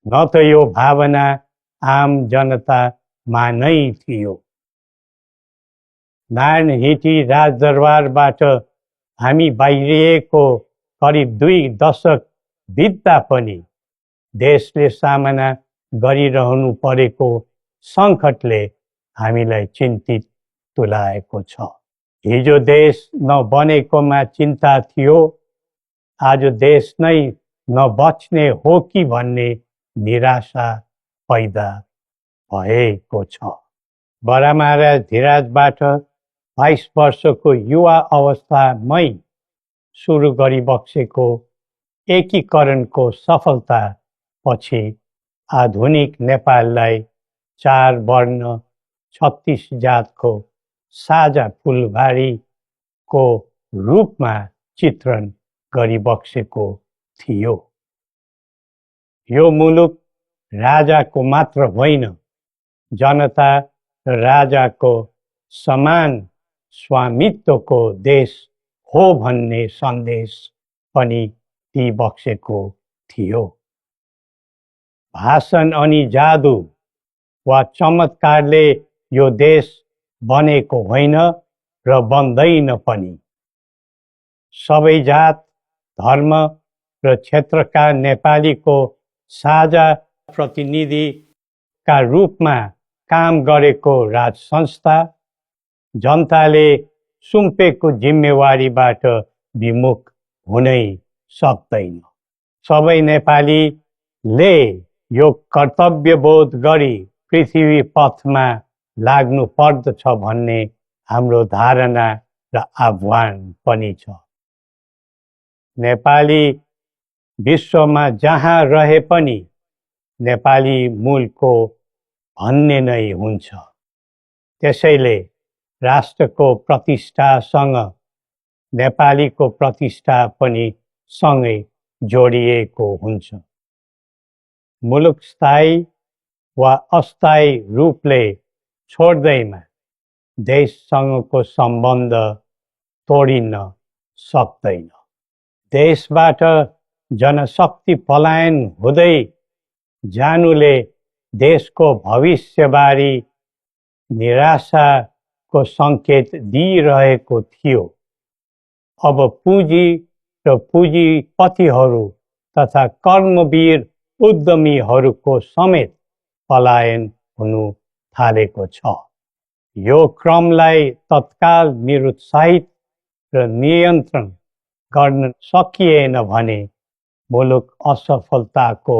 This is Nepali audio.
न त यो भावना आम जनतामा नै थियो। नारायण हिटी राजदरबारबाट हामी बाहिरिएको करिब 2 दशक बित्दा पनि देशले सामना गरिरहनु परेको सङ्कटले हामीलाई चिन्तित तुल्याएको छ। हिजो देश नबनेकोमा चिन्ता थियो, आज देश नै नबच्ने हो कि भन्ने निराशा पैदा भएको छ। बडा महाराज धीराजबाट 22 वर्षको युवा अवस्थामै सुरु गरिबक्सेको एकीकरणको सफलता पछि आधुनिक नेपाललाई 4 वर्ण 36 जातको साझा फुलबारीको रूपमा चित्रण गरिबक्सेको थियो। यो मुलुक राजाको मात्र होइन, जनता र राजाको समान स्वामित्वको देश हो भन्ने सन्देश पनि दिइबक्सेको थियो। भाषण अनि जादु वा चमत्कारले यो देश बनेको होइन र बन्दैन पनि। सबै जात, धर्म र क्षेत्रका नेपालीको साझा प्रतिनिधिका रूपमा काम गरेको राज संस्था जनताले सुम्पेको जिम्मेवारीबाट विमुख हुनै सक्दैन। सबै नेपालीले यो कर्तव्यबोध गरी पृथ्वी पथमा लाग्नु पर्दछ भन्ने हाम्रो धारणा र आह्वान पनि छ। नेपाली विश्वमा जहाँ रहे पनि नेपाली मूलको भन्ने नै हुन्छ। त्यसैले राष्ट्रको प्रतिष्ठासँग नेपालीको प्रतिष्ठा पनि सँगै जोडिएको हुन्छ। मुलुक स्थायी वा अस्थायी रूपले छोड्दैमा देशसँगको सम्बन्ध तोडिन सक्दैन। देशबाट जनशक्ति पलायन हुँदै जानुले देशको भविष्यबारे निराशाको सङ्केत दिइरहेको थियो। अब पुँजी र पुँजीपतिहरू तथा कर्मवीर उद्यमीहरूको समेत पलायन हुनु थालेको छ। यो क्रमलाई तत्काल निरुत्साहित र नियन्त्रण गर्न सकिएन भने मुलुक असफलताको